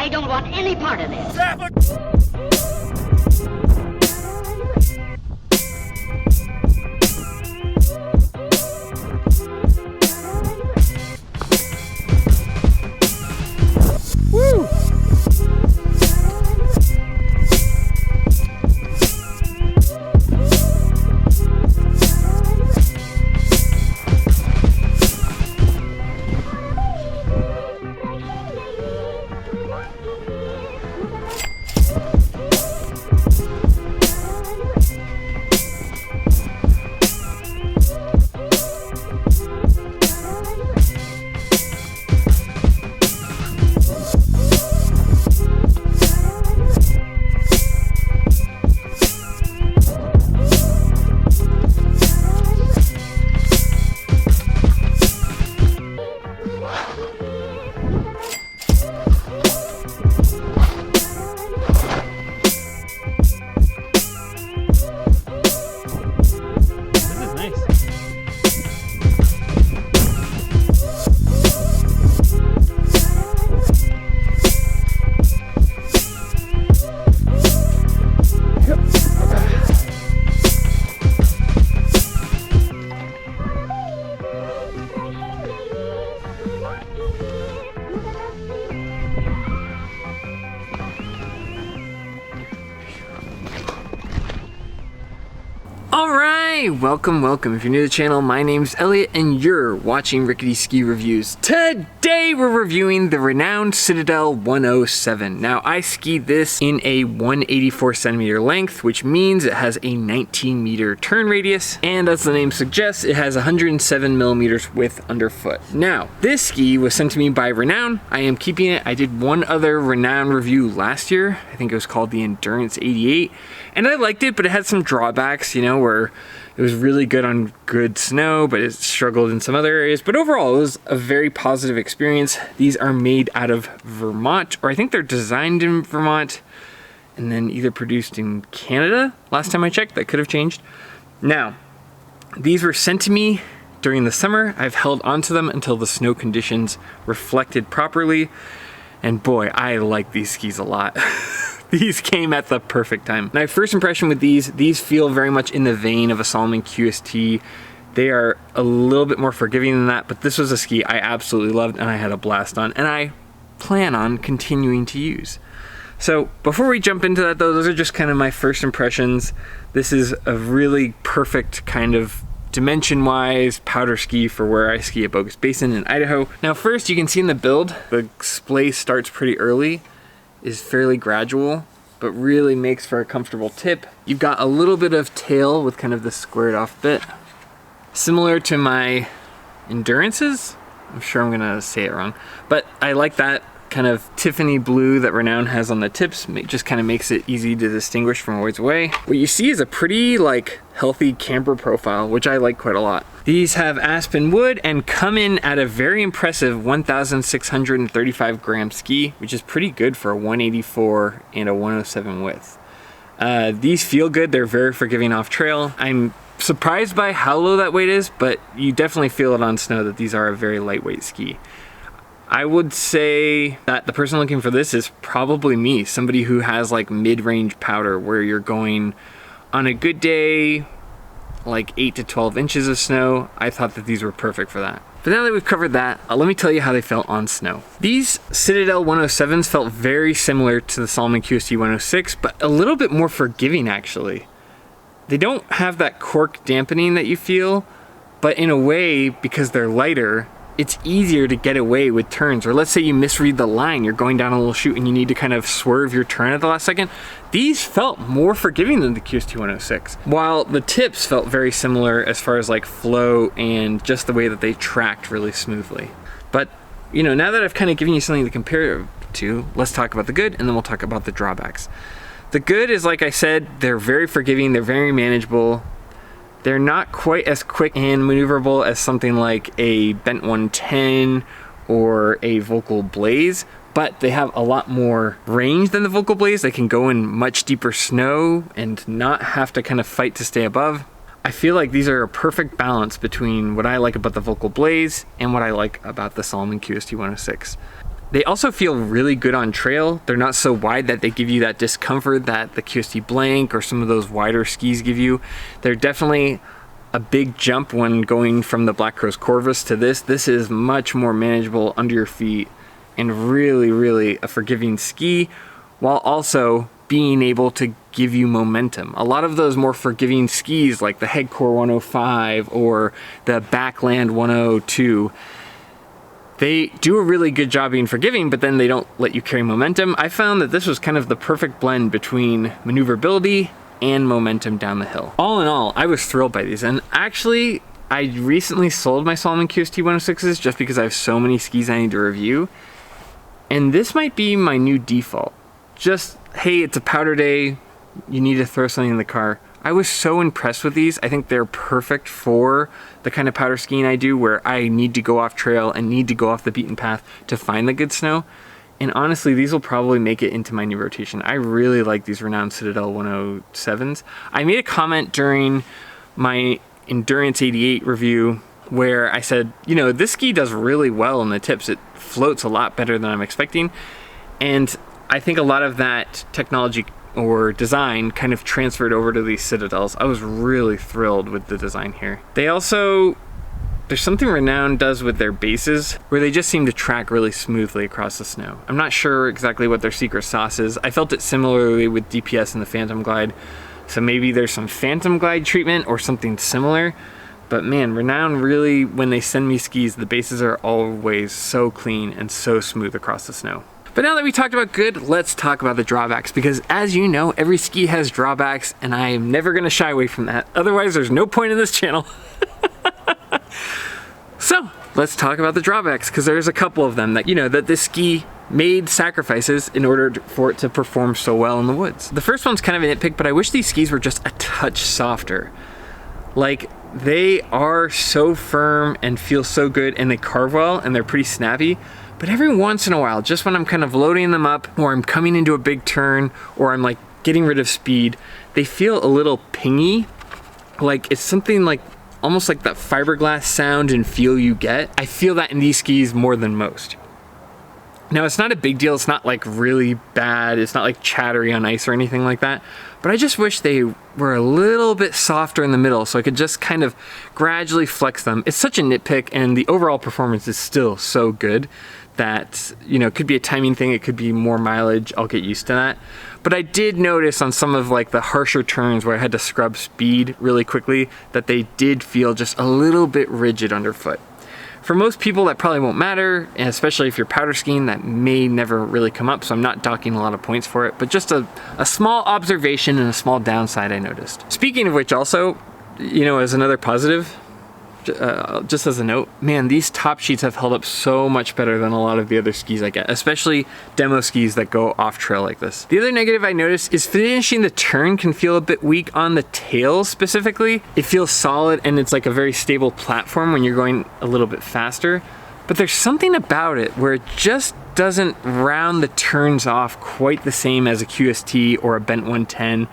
I don't want any part of this. Woo! Alright, welcome. If you're new to the channel, my name's Elliott and you're watching Rickety Ski Reviews. Today we're reviewing the Renoun Citadel 107. Now I skied this in a 184 centimeter length, which means it has a 19 meter turn radius, and as the name suggests, it has 107 millimeters width underfoot. Now, this ski was sent to me by Renoun. I am keeping it. I did one other Renoun review last year. I think it was called the Endurance 88. And I liked it, but it had some drawbacks, you know, where it was really good on good snow, but it struggled in some other areas. But overall, it was a very positive experience. These are made out of Vermont, or I think they're designed in Vermont and then either produced in Canada. Last time I checked, that could have changed. Now, these were sent to me during the summer. I've held onto them until the snow conditions reflected properly. And boy, I like these skis a lot. These came at the perfect time. My first impression with these feel very much in the vein of a Salomon QST. They are a little bit more forgiving than that, but this was a ski I absolutely loved and I had a blast on, and I plan on continuing to use. So before we jump into that though, those are just kind of my first impressions. This is a really perfect kind of dimension-wise powder ski for where I ski at Bogus Basin in Idaho. Now first, you can see in the build, the splay starts pretty early, is fairly gradual, but really makes for a comfortable tip. You've got a little bit of tail with kind of this squared off bit. Similar to my Endurances. I'm sure I'm gonna say it wrong, but I like that kind of Tiffany blue that Renoun has on the tips. It just kind of makes it easy to distinguish from ways away. What you see is a pretty healthy camber profile, which I like quite a lot. These have aspen wood and come in at a very impressive 1,635 gram ski, which is pretty good for a 184 and a 107 width. These feel good. They're very forgiving off trail. I'm surprised by how low that weight is, but you definitely feel it on snow that these are a very lightweight ski. I would say that the person looking for this is probably me, somebody who has mid-range powder where you're going on a good day, 8 to 12 inches of snow. I thought that these were perfect for that. But now that we've covered that, let me tell you how they felt on snow. These Citadel 107s felt very similar to the Salomon QST 106, but a little bit more forgiving actually. They don't have that cork dampening that you feel, but in a way, because they're lighter, it's easier to get away with turns. Or let's say you misread the line, you're going down a little chute and you need to kind of swerve your turn at the last second. These felt more forgiving than the QST 106. While the tips felt very similar as far as flow and just the way that they tracked really smoothly. But now that I've kind of given you something to compare to, let's talk about the good and then we'll talk about the drawbacks. The good is, like I said, they're very forgiving, they're very manageable. They're not quite as quick and maneuverable as something like a Bent 110 or a Volcal Blaze, but they have a lot more range than the Volcal Blaze. They can go in much deeper snow and not have to kind of fight to stay above. I feel like these are a perfect balance between what I like about the Volcal Blaze and what I like about the Salomon QST 106. They also feel really good on trail. They're not so wide that they give you that discomfort that the QST Blank or some of those wider skis give you. They're definitely a big jump when going from the Black Crow's Corvus to this. This is much more manageable under your feet and really, really a forgiving ski, while also being able to give you momentum. A lot of those more forgiving skis like the Headcore 105 or the Backland 102, they do a really good job being forgiving, but then they don't let you carry momentum. I found that this was kind of the perfect blend between maneuverability and momentum down the hill. All in all, I was thrilled by these. And actually, I recently sold my Salomon QST 106s just because I have so many skis I need to review. And this might be my new default. Just, hey, it's a powder day, you need to throw something in the car. I was so impressed with these. I think they're perfect for the kind of powder skiing I do, where I need to go off trail and need to go off the beaten path to find the good snow. And honestly, these will probably make it into my new rotation. I really like these Renoun Citadel 107s. I made a comment during my Endurance 88 review where I said, you know, this ski does really well in the tips. It floats a lot better than I'm expecting. And I think a lot of that technology or design kind of transferred over to these Citadels. I was really thrilled with the design here. They also, there's something Renoun does with their bases where they just seem to track really smoothly across the snow. I'm not sure exactly what their secret sauce is. I felt it similarly with DPS and the Phantom Glide. So maybe there's some Phantom Glide treatment or something similar. But man, Renoun really, when they send me skis, the bases are always so clean and so smooth across the snow. But now that we talked about good, let's talk about the drawbacks, because as you know, every ski has drawbacks and I am never gonna shy away from that. Otherwise, there's no point in this channel. So let's talk about the drawbacks, because there's a couple of them that, you know, that this ski made sacrifices in order for it to perform so well in the woods. The first one's kind of a nitpick, but I wish these skis were just a touch softer. Like, they are so firm and feel so good and they carve well and they're pretty snappy. But every once in a while, just when I'm kind of loading them up or I'm coming into a big turn or I'm like getting rid of speed, they feel a little pingy. Like it's something like almost like that fiberglass sound and feel you get. I feel that in these skis more than most. Now it's not a big deal, it's not like really bad, it's not like chattery on ice or anything like that, but I just wish they were a little bit softer in the middle so I could just kind of gradually flex them. It's such a nitpick and the overall performance is still so good that, you know, it could be a timing thing, it could be more mileage, I'll get used to that. But I did notice on some of like the harsher turns where I had to scrub speed really quickly that they did feel just a little bit rigid underfoot. For most people that probably won't matter, and especially if you're powder skiing, that may never really come up, so I'm not docking a lot of points for it, but just a small observation and a small downside I noticed. Speaking of which also, you know, as another positive, just as a note, man, these top sheets have held up so much better than a lot of the other skis I get, especially demo skis that go off trail like this. The other negative I noticed is finishing the turn can feel a bit weak on the tail specifically. It feels solid and it's like a very stable platform when you're going a little bit faster, but there's something about it where it just doesn't round the turns off quite the same as a QST or a Bent 110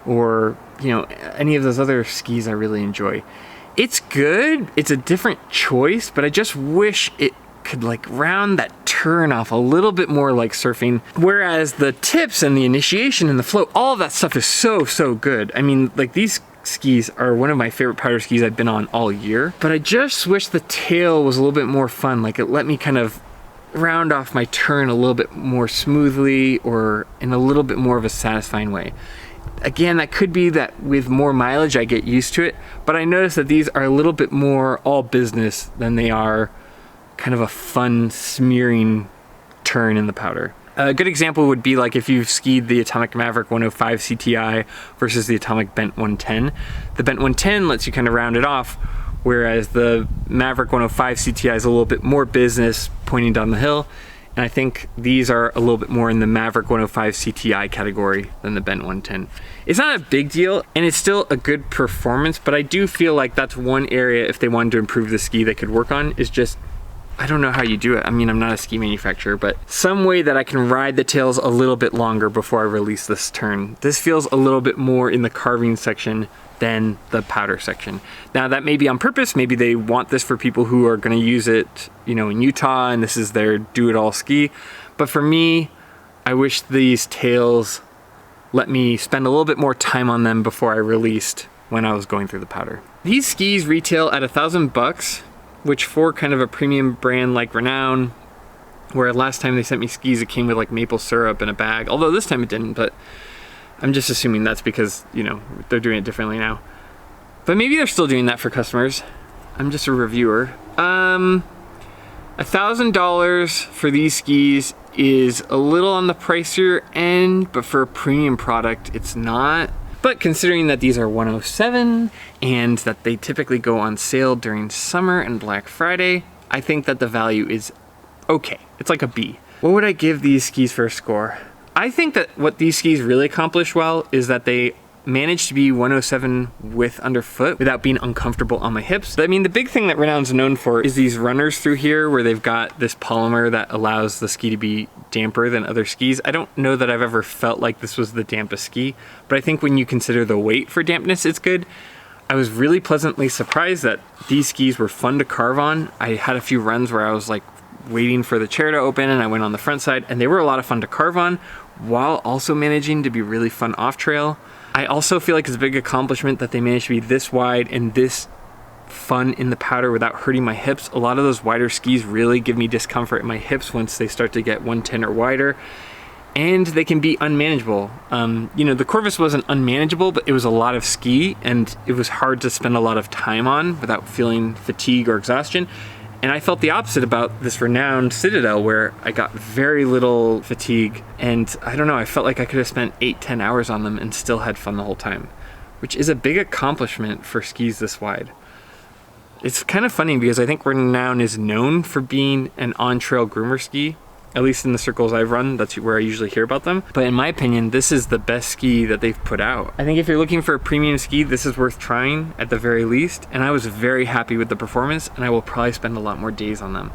or, you know, any of those other skis I really enjoy. It's good, it's a different choice, but I just wish it could like round that turn off a little bit more like surfing. Whereas the tips and the initiation and the flow, all of that stuff is so good. I mean, like these skis are one of my favorite powder skis I've been on all year, but I just wish the tail was a little bit more fun. Like it let me kind of round off my turn a little bit more smoothly or in a little bit more of a satisfying way. Again, that could be that with more mileage I get used to it, but I notice that these are a little bit more all business than they are kind of a fun smearing turn in the powder. A good example would be like if you've skied the Atomic Maverick 105 CTI versus the Atomic Bent 110. The Bent 110 lets you kind of round it off, whereas the Maverick 105 CTI is a little bit more business pointing down the hill. And I think these are a little bit more in the Maverick 105 CTI category than the Bent 110. It's not a big deal, and it's still a good performance, but I do feel like that's one area if they wanted to improve the ski they could work on is just, I don't know how you do it. I mean, I'm not a ski manufacturer, but some way that I can ride the tails a little bit longer before I release this turn. This feels a little bit more in the carving section than the powder section. Now that may be on purpose. Maybe they want this for people who are going to use it, you know, in Utah, and this is their do-it-all ski. But for me, I wish these tails let me spend a little bit more time on them before I released when I was going through the powder. These skis retail at $1,000, which for kind of a premium brand like Renoun, where last time they sent me skis, it came with like maple syrup in a bag, although this time it didn't, but I'm just assuming that's because, you know, they're doing it differently now. But maybe they're still doing that for customers. I'm just a reviewer. $1,000 for these skis is a little on the pricier end, but for a premium product, it's not. But considering that these are 107 and that they typically go on sale during summer and Black Friday, I think that the value is okay. It's like a B. What would I give these skis for a score? I think that what these skis really accomplish well is that they managed to be 107 width underfoot without being uncomfortable on my hips. I mean, the big thing that Renoun's known for is these runners through here where they've got this polymer that allows the ski to be damper than other skis. I don't know that I've ever felt like this was the dampest ski, but I think when you consider the weight for dampness, it's good. I was really pleasantly surprised that these skis were fun to carve on. I had a few runs where I was like waiting for the chair to open and I went on the front side, and they were a lot of fun to carve on while also managing to be really fun off trail. I also feel like it's a big accomplishment that they managed to be this wide and this fun in the powder without hurting my hips. A lot of those wider skis really give me discomfort in my hips once they start to get 110 or wider, and they can be unmanageable. You know, the Corvus wasn't unmanageable, but it was a lot of ski and it was hard to spend a lot of time on without feeling fatigue or exhaustion. And I felt the opposite about this Renoun Citadel, where I got very little fatigue, and I don't know, I felt like I could have spent 8-10 hours on them and still had fun the whole time, which is a big accomplishment for skis this wide. It's kind of funny because I think Renoun is known for being an on-trail groomer ski, at least in the circles I've run. That's where I usually hear about them. But in my opinion, this is the best ski that they've put out. I think if you're looking for a premium ski, this is worth trying at the very least. And I was very happy with the performance, and I will probably spend a lot more days on them.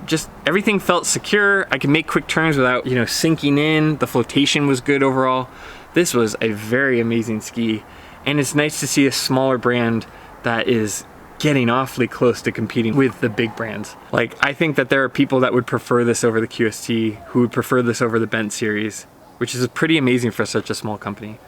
Just everything felt secure. I could make quick turns without, you know, sinking in. The flotation was good overall. This was a very amazing ski. And it's nice to see a smaller brand that is getting awfully close to competing with the big brands. Like, I think that there are people that would prefer this over the QST, who would prefer this over the Bent series, which is pretty amazing for such a small company.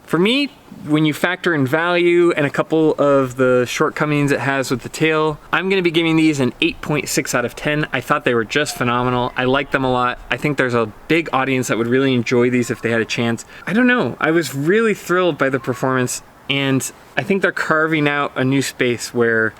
For me, when you factor in value and a couple of the shortcomings it has with the tail, I'm gonna be giving these an 8.6 out of 10. I thought they were just phenomenal. I like them a lot. I think there's a big audience that would really enjoy these if they had a chance. I don't know, I was really thrilled by the performance. And I think they're carving out a new space where,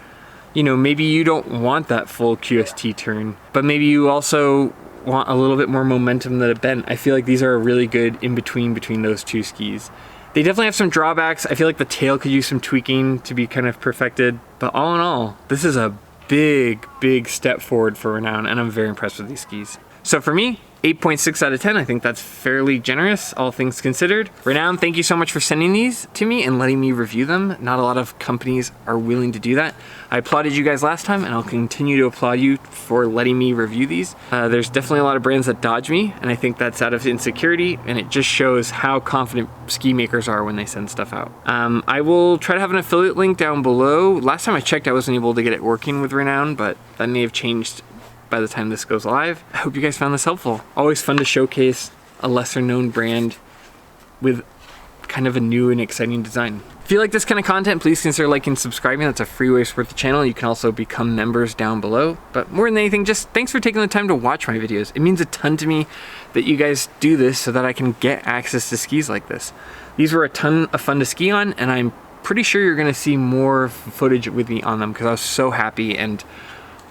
you know, maybe you don't want that full QST turn, but maybe you also want a little bit more momentum than a Bent. I feel like these are a really good in-between between those two skis. They definitely have some drawbacks. I feel like the tail could use some tweaking to be kind of perfected, but all in all, this is a big, big step forward for Renoun, and I'm very impressed with these skis. So for me, 8.6 out of 10, I think that's fairly generous, all things considered. Renoun, thank you so much for sending these to me and letting me review them. Not a lot of companies are willing to do that. I applauded you guys last time, and I'll continue to applaud you for letting me review these. There's definitely a lot of brands that dodge me, and I think that's out of insecurity, and it just shows how confident ski makers are when they send stuff out. I will try to have an affiliate link down below. Last time I checked, I wasn't able to get it working with Renoun, but that may have changed by the time this goes live. I hope you guys found this helpful. Always fun to showcase a lesser known brand with kind of a new and exciting design. If you like this kind of content, please consider liking and subscribing. That's a free way to support the channel. You can also become members down below. But more than anything, just thanks for taking the time to watch my videos. It means a ton to me that you guys do this so that I can get access to skis like this. These were a ton of fun to ski on, and I'm pretty sure you're gonna see more footage with me on them because I was so happy, and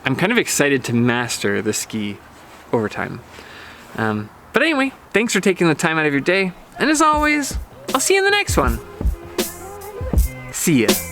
I'm kind of excited to master the ski over time. But anyway, thanks for taking the time out of your day. And as always, I'll see you in the next one. See ya.